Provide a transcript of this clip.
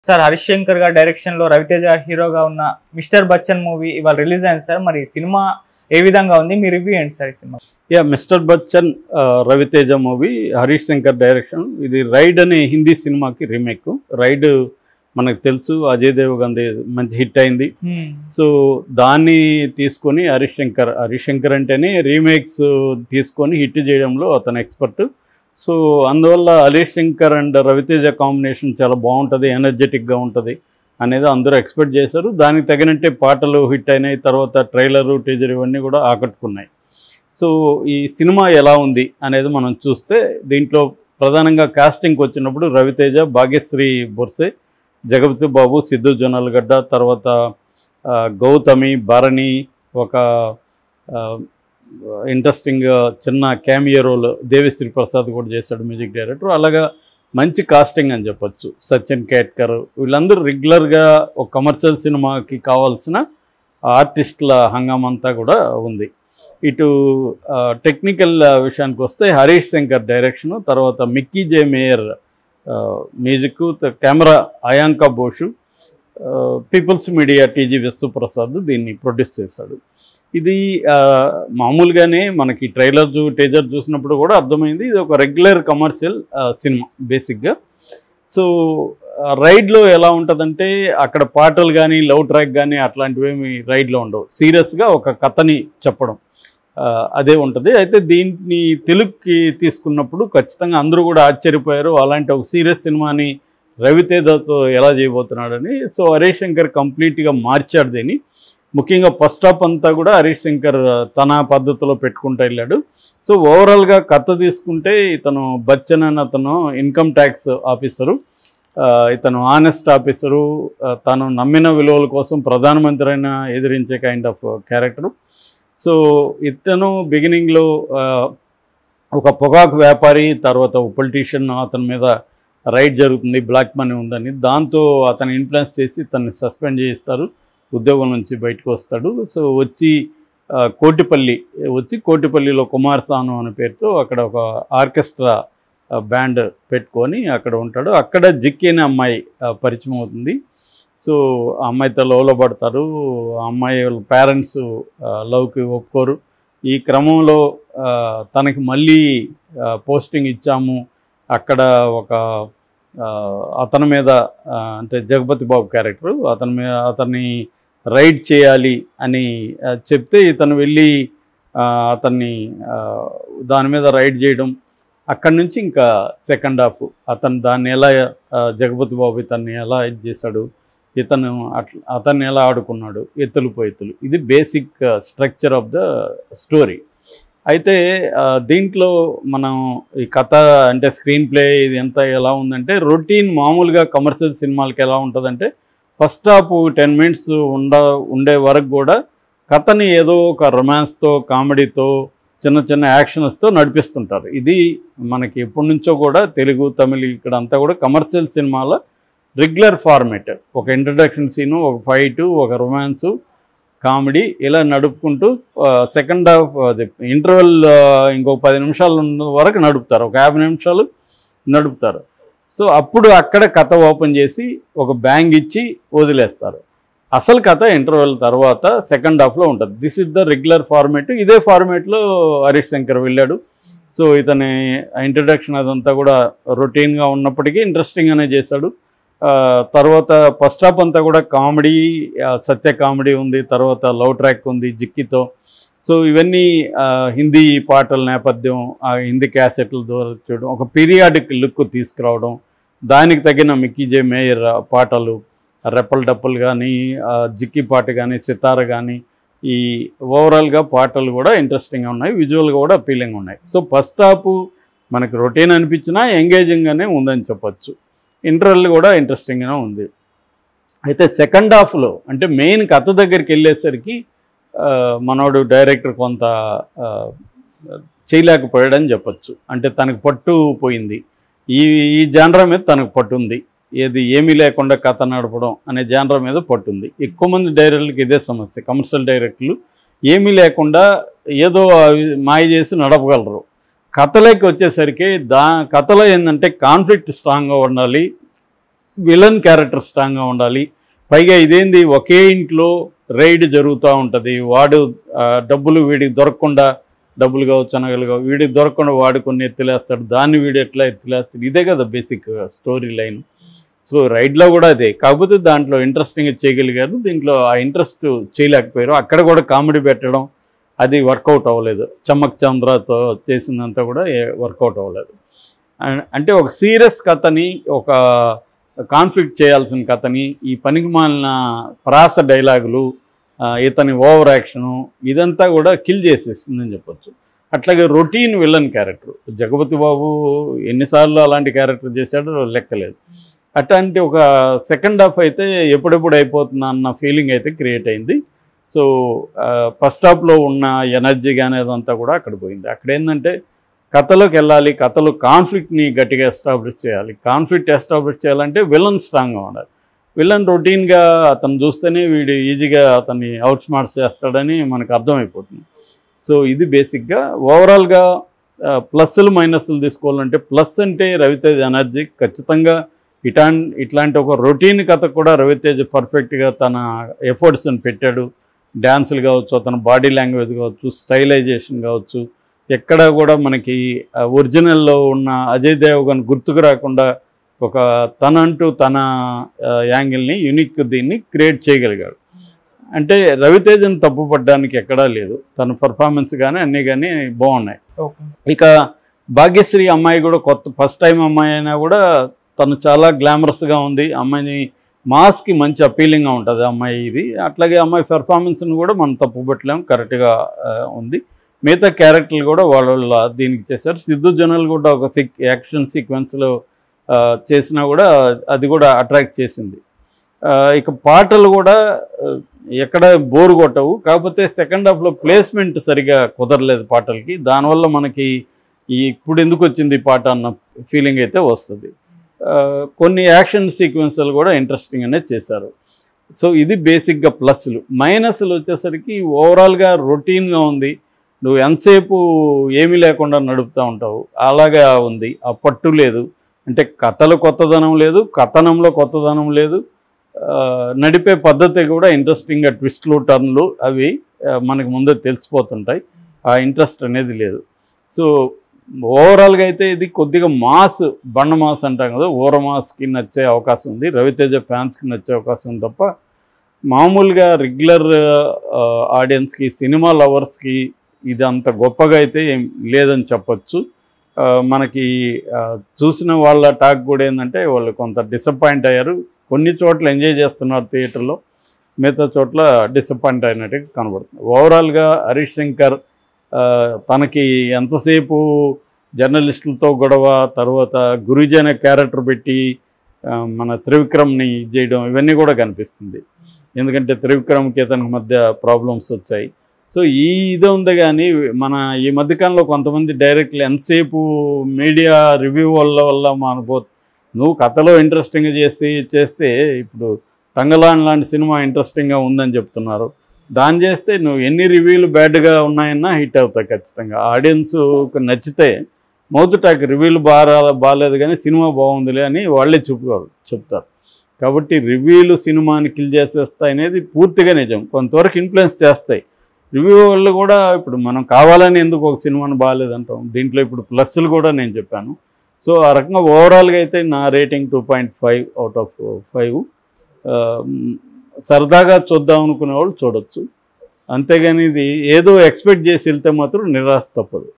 Sir Harish Shankar గారి direction లో రవితేజ హీరోగా ఉన్న మిస్టర్ బచ్చన్ మూవీ ఇవాళ రిలీజ్ అయింది సార్. మరి సినిమా ఏ విధంగా ఉంది, మీ రివ్యూ ఏంటి సార్ ఈ సినిమా? Mister Bachchan Raviteja movie, Harish Shankar direction. ఇది రైడ్ అనే హిందీ సినిమాకి రీమేక్. రైడ్ మనకు తెలుసు, అజయ్ దేవగన్ మంచి హిట్ అయింది. సో దాన్ని తీసుకొని హరీష్ శంకర్ అంటేనే రీమేక్స్ తీసుకొని హిట్ చేయడంలో అతను ఎక్స్పర్ట్. సో అందువల్ల హరీష్ శంకర్ అండ్ రవితేజ కాంబినేషన్ చాలా బాగుంటుంది, ఎనర్జెటిక్గా ఉంటుంది అనేది అందరూ ఎక్స్పెక్ట్ చేశారు. దానికి తగినట్టే పాటలు హిట్ అయినాయి. తర్వాత ట్రైలరు, టీజర్ ఇవన్నీ కూడా ఆకట్టుకున్నాయి. సో ఈ సినిమా ఎలా ఉంది అనేది మనం చూస్తే, దీంట్లో ప్రధానంగా కాస్టింగ్కి వచ్చినప్పుడు రవితేజ, భాగ్యశ్రీ బొర్సే, జగపతి బాబు, సిద్ధు జొన్నలగడ్డ, తర్వాత గౌతమి, భరణి, ఒక ఇంట్రెస్టింగ్ చిన్న క్యామియో రోల్ దేవిశ్రీ ప్రసాద్ కూడా చేశాడు, మ్యూజిక్ డైరెక్టర్. అలాగా మంచి కాస్టింగ్ అని చెప్పొచ్చు. సచిన్ కేట్కర్, వీళ్ళందరూ రెగ్యులర్గా ఒక కమర్షియల్ సినిమాకి కావాల్సిన ఆర్టిస్టుల హంగామంతా కూడా ఉంది. ఇటు టెక్నికల్ విషయానికి వస్తే హరీష్ శంకర్ డైరెక్షను, తర్వాత Mickey J Meyer music, camera Ayananka Bose, people's media TG Vishwaprasad దీన్ని ప్రొడ్యూస్ చేశాడు. ఇది మామూలుగానే మనకి ట్రైలర్ టీజర్ చూసినప్పుడు కూడా అర్థమైంది, ఇది ఒక రెగ్యులర్ కమర్షియల్ సినిమా బేసిక్గా. సో రైడ్లో ఎలా ఉంటుందంటే, అక్కడ పాటలు కానీ లవ్ ట్రాక్ కానీ అట్లాంటివేమి రైడ్లో ఉండవు. సీరియస్గా ఒక కథని చెప్పడం అదే ఉంటుంది. అయితే దీన్ని తెలుగుకి తీసుకున్నప్పుడు ఖచ్చితంగా అందరూ కూడా ఆశ్చర్యపోయారు, అలాంటి ఒక సీరియస్ సినిమాని రవితేజతో ఎలా చేయబోతున్నాడని. సో హరీష్ శంకర్ కంప్లీట్గా మార్చాడు దీన్ని. ముఖ్యంగా ఫస్ట్ హాఫ్ అంతా కూడా హరీష్ శంకర్ తన పద్ధతిలో పెట్టుకుంటూ వెళ్ళాడు. సో ఓవరాల్గా కథ తీసుకుంటే, ఇతను బచ్చన్ అని అతను ఇన్కమ్ ట్యాక్స్ ఆఫీసరు, ఇతను ఆనెస్ట్ ఆఫీసరు, తను నమ్మిన విలువల కోసం ప్రధానమంత్రి అయినా ఎదిరించే కైండ్ ఆఫ్ క్యారెక్టరు. సో ఇతను బిగినింగ్లో ఒక పొగాకు వ్యాపారి, తర్వాత ఒక పొలిటీషియన్, అతని మీద రైడ్ జరుగుతుంది, బ్లాక్ మనీ ఉందని. దాంతో అతను ఇన్ఫ్లుయెన్స్ చేసి తనని సస్పెండ్ చేయిస్తారు, ఉద్యోగం నుంచి బయటకు వస్తాడు. సో వచ్చి కోటిపల్లిలో కుమార్ సాను అనే పేరుతో అక్కడ ఒక ఆర్కెస్ట్రా బ్యాండ్ పెట్టుకొని అక్కడ ఉంటాడు. అక్కడ జిక్కి అనే అమ్మాయి పరిచయం అవుతుంది. సో ఆ అమ్మాయితో లవ్లో పడతారు. ఆ అమ్మాయి వాళ్ళ పేరెంట్స్ లవ్కి ఒప్పుకోరు. ఈ క్రమంలో తనకి మళ్ళీ పోస్టింగ్ ఇచ్చాము, అక్కడ ఒక అతని మీద అంటే జగపతి బాబు క్యారెక్టరు అతన్ని రైడ్ చేయాలి అని చెప్తే, ఇతను వెళ్ళి అతన్ని దాని మీద రైడ్ చేయడం. అక్కడి నుంచి ఇంకా సెకండ్ హాఫ్ అతను దాన్ని ఎలా జగపతి బాబు ఇతన్ని ఎలా ఇది చేశాడు, అతన్ని ఎలా ఆడుకున్నాడు, ఎత్తులు పోయెత్తులు. ఇది basic structure of the story. అయితే దీంట్లో మనం ఈ కథ అంటే స్క్రీన్ ప్లే ఇది ఎంత ఎలా ఉందంటే, రొటీన్ మామూలుగా కమర్షియల్ సినిమాలకి ఎలా ఉంటుందంటే, ఫస్ట్ హాఫ్ 10 minutes ఉండే వరకు కూడా కథని ఏదో ఒక రొమాన్స్తో, కామెడీతో, చిన్న చిన్న యాక్షన్స్తో నడిపిస్తుంటారు. ఇది మనకి ఎప్పటి నుంచో కూడా తెలుగు, తమిళ్ ఇక్కడ అంతా కూడా కమర్షియల్ సినిమాల రెగ్యులర్ ఫార్మేట్. ఒక ఇంట్రడక్షన్ సీను, ఒక ఫైటు, ఒక రొమాన్సు, కామెడీ ఇలా నడుపుకుంటూ సెకండ్ హాఫ్ అది ఇంటర్వెల్ ఇంకొక 10 నిమిషాలు వరకు నడుపుతారు, ఒక 50 నిమిషాలు నడుపుతారు. సో అప్పుడు అక్కడ కథ ఓపెన్ చేసి ఒక బ్యాంగ్ ఇచ్చి వదిలేస్తారు. అసలు కథ ఇంటర్వెల్ తర్వాత సెకండ్ హాఫ్లో ఉంటుంది. This is the regular format. ఇదే ఫార్మేట్లో హరీష్ శంకర్ వెళ్ళాడు. సో ఇతని ఇంట్రడక్షన్ అదంతా కూడా రొటీన్గా ఉన్నప్పటికీ ఇంట్రెస్టింగ్గానే చేశాడు. తర్వాత ఫస్ట్ హాఫ్ అంతా కూడా కామెడీ, సత్య కామెడీ ఉంది, తర్వాత లవ్ ట్రాక్ ఉంది జిక్కితో. సో ఇవన్నీ హిందీ పాటల నేపథ్యం, హిందీ క్యాసెట్ల ద్వారా చూడడం, ఒక పీరియాడిక్ లుక్ తీసుకురావడం, దానికి తగిన మిక్కీ జే మేయర్ పాటలు, రెప్పల్ డప్పులు కానీ, జిక్కి పాట కానీ, సితార కానీ, ఈ ఓవరాల్గా పాటలు కూడా ఇంట్రెస్టింగ్గా ఉన్నాయి, విజువల్గా కూడా అపీలింగ్ ఉన్నాయి. సో ఫస్ట్ హాఫ్ మనకి రొటీన్ అనిపించినా ఎంగేజింగ్గానే ఉందని చెప్పచ్చు. ఇంటర్వెల్ కూడా ఇంట్రెస్టింగ్గానే ఉంది. అయితే సెకండ్ హాఫ్లో అంటే మెయిన్ కథ దగ్గరికి వెళ్ళేసరికి మనోడు డైరెక్టర్ కొంత చేయలేకపోయాడని చెప్పచ్చు. అంటే తనకు పట్టు పోయింది, ఈ జానర్ మీద తనకు పట్టు ఉంది. ఏమీ లేకుండా కథ నడపడం అనే జానర్ మీద పట్టుంది. ఎక్కువ మంది డైరెక్టర్లకు ఇదే సమస్య. కమర్షియల్ డైరెక్టర్లు ఏమీ లేకుండా ఏదో మాయ చేసి నడపగలరు. కథలోకి వచ్చేసరికి కథలో ఏంటంటే కాన్ఫ్లిక్ట్ స్ట్రాంగ్గా ఉండాలి, విలన్ క్యారెక్టర్ స్ట్రాంగ్గా ఉండాలి. పైగా ఇదేంది ఒకే ఇంట్లో రైడ్ జరుగుతూ ఉంటుంది. వాడు డబ్బులు వీడికి దొరకకుండా, డబ్బులు కావచ్చు అనగలు కావచ్చు, వీడికి దొరకకుండా వాడు కొన్ని ఎత్తులేస్తాడు, దాన్ని వీడు ఎట్లా ఎత్తులేస్తాడు, ఇదే కదా బేసిక్ స్టోరీ లైన్. సో రైడ్లో కూడా అదే, కాకపోతే దాంట్లో ఇంట్రెస్టింగ్గా చేయగలిగారు, దీంట్లో ఆ ఇంట్రెస్ట్ చేయలేకపోయారు. అక్కడ కూడా కామెడీ పెట్టడం అది వర్కౌట్ అవ్వలేదు. చమ్మక్ చంద్రతో చేసిందంతా కూడా వర్కౌట్ అవ్వలేదు. అంటే ఒక సీరియస్ కథని, ఒక కాన్ఫ్లిక్ట్ చేయాల్సిన కథని ఈ పనికి మాలిన ప్రాస డైలాగులు, ఇతని ఓవర్ యాక్షను ఇదంతా కూడా కిల్ చేసేస్తుందని చెప్పొచ్చు. అట్లాగే రొటీన్ విలన్ క్యారెక్టర్ జగపతి బాబు ఎన్నిసార్లు అలాంటి క్యారెక్టర్ చేశాడో లెక్కలేదు. అట్లాంటి ఒక సెకండ్ హాఫ్ అయితే ఎప్పుడెప్పుడు అయిపోతుందా అన్న ఫీలింగ్ అయితే క్రియేట్ అయింది. సో ఫస్ట్ హాఫ్లో ఉన్న ఎనర్జీ కానీ అదంతా కూడా అక్కడ పోయింది. అక్కడ ఏంటంటే కథలోకి వెళ్ళాలి, కథలో కాన్ఫ్లిక్ట్ని గట్టిగా ఎస్టాబ్లిష్ చేయాలి. కాన్ఫ్లిక్ట్ ఎస్టాబ్లిష్ చేయాలంటే విలన్ స్ట్రాంగ్గా ఉండాలి. విలన్ రొటీన్గా అతను చూస్తేనే వీడు ఈజీగా అతన్ని అవుట్ స్మార్ట్స్ చేస్తాడని మనకు అర్థమైపోతుంది. సో ఇది బేసిక్గా ఓవరాల్గా ప్లస్లు మైనస్లు తీసుకోవాలంటే, ప్లస్ అంటే రవితేజ ఎనర్జీ ఖచ్చితంగా. ఇట్లాంటి ఒక రొటీన్ కథ కూడా రవితేజ పర్ఫెక్ట్గా తన ఎఫర్ట్స్ని పెట్టాడు. డ్యాన్సులు కావచ్చు, అతని బాడీ లాంగ్వేజ్ కావచ్చు, స్టైలైజేషన్ కావచ్చు, ఎక్కడ కూడా మనకి ఒరిజినల్లో ఉన్న అజయ్ దేవగన్ గుర్తుకు రాకుండా ఒక తనంటూ తన యాంగిల్ని, యూనిక్ దీన్ని క్రియేట్ చేయగలిగాడు. అంటే రవితేజను తప్పుపడడానికి ఎక్కడా లేదు. తన పర్ఫార్మెన్స్ కానీ అన్నీ కానీ బాగున్నాయి. ఇక భాగ్యశ్రీ అమ్మాయి కూడా కొత్త ఫస్ట్ టైం అమ్మాయి అయినా కూడా తను చాలా గ్లామరస్గా ఉంది. అమ్మాయిని మాస్కి మంచి అపీలింగ్గా ఉంటుంది అమ్మాయి ఇది. అట్లాగే అమ్మాయి పెర్ఫార్మెన్స్ని కూడా మనం తప్పుపట్టలేము, కరెక్ట్గా ఉంది. మిగతా క్యారెక్టర్లు కూడా వాళ్ళ దీనికి చేశారు. సిద్ధు జొన్నలు కూడా ఒక యాక్షన్ సీక్వెన్స్లో చేసినా కూడా అది కూడా అట్రాక్ట్ చేసింది. ఇక పాటలు కూడా ఎక్కడ బోరు కొట్టవు, కాకపోతే సెకండ్ హాఫ్లో ప్లేస్మెంట్ సరిగా కుదరలేదు పాటలకి. దానివల్ల మనకి ఇప్పుడు ఎందుకు వచ్చింది ఈ పాట అన్న ఫీలింగ్ అయితే వస్తుంది. కొన్ని యాక్షన్ సీక్వెన్స్లు కూడా ఇంట్రెస్టింగ్గానే చేశారు. సో ఇది బేసిక్గా ప్లస్లు. మైనస్లు వచ్చేసరికి ఓవరాల్గా రొటీన్గా ఉంది. నువ్వు ఎంతసేపు ఏమీ లేకుండా నడుపుతూ ఉంటావు, అలాగా ఉంది. ఆ పట్టు లేదు, అంటే కథలు కొత్తదనం లేదు, కథనంలో కొత్తదనం లేదు. నడిపే పద్ధతి కూడా ఇంట్రెస్టింగ్గా ట్విస్ట్లు టర్న్లు అవి మనకు ముందే తెలిసిపోతుంటాయి. ఆ ఇంట్రెస్ట్ అనేది లేదు. సో ఓవరాల్గా అయితే ఇది కొద్దిగా మాస్, బండ మాస్ అంటాం కదా, ఓర మాస్కి నచ్చే అవకాశం ఉంది, రవితేజ ఫ్యాన్స్కి నచ్చే అవకాశం ఉంది తప్ప మామూలుగా రెగ్యులర్ ఆడియన్స్కి, సినిమా లవర్స్కి ఇది అంత గొప్పగా అయితే ఏం లేదని చెప్పచ్చు. మనకి చూసిన వాళ్ళ టాక్ కూడా ఏంటంటే వాళ్ళు కొంత డిసప్పాయింట్ అయ్యారు. కొన్ని చోట్ల ఎంజాయ్ చేస్తున్నారు థియేటర్లో, మిగతా చోట్ల డిసప్పాయింట్ అయినట్టుగా కనబడుతుంది. ఓవరాల్గా హరీష్ శంకర్ తనకి ఎంతసేపు జర్నలిస్టులతో గొడవ, తర్వాత గురూజీ అనే క్యారెక్టర్ పెట్టి మన త్రివిక్రమ్ని చేయడం ఇవన్నీ కూడా కనిపిస్తుంది. ఎందుకంటే త్రివిక్రమ్కి అతనికి మధ్య ప్రాబ్లమ్స్ వచ్చాయి. సో ఇది ఉంది. కానీ మన ఈ మధ్యకాలంలో కొంతమంది డైరెక్ట్లు ఎంతసేపు మీడియా రివ్యూ వల్ల నువ్వు కథలో ఇంట్రెస్టింగ్గా చేస్తే ఇప్పుడు తంగలాన్ లాంటి సినిమా ఇంట్రెస్టింగ్గా ఉందని చెప్తున్నారు. దాన్ని చేస్తే నువ్వు ఎన్ని రివ్యూలు బ్యాడ్గా ఉన్నాయన్నా హిట్ అవుతాయి ఖచ్చితంగా. ఆడియన్స్ నచ్చితే మౌత్ టాక్ రివ్యూలు బాగాలేదు కానీ సినిమా బాగుందిలే అని వాళ్ళే చెప్తారు. కాబట్టి రివ్యూలు సినిమాని కిల్ చేసేస్తాయి అనేది పూర్తిగా నిజం. కొంతవరకు ఇన్ఫ్లుయెన్స్ చేస్తాయి. రివ్యూ వాళ్ళు కూడా ఇప్పుడు మనం కావాలని ఎందుకు ఒక సినిమాని బాగాలేదంటాం. దీంట్లో ఇప్పుడు ప్లస్లు కూడా నేను చెప్పాను. సో ఆ రకంగా ఓవరాల్గా అయితే నా రేటింగ్ 2.5 అవుట్ ఆఫ్ 5. సరదాగా చూద్దాం అనుకునే వాళ్ళు చూడొచ్చు. అంతేగాని ఇది ఏదో ఎక్స్పెక్ట్ చేసి వెళ్తే మాత్రం నిరాశ తప్పదు.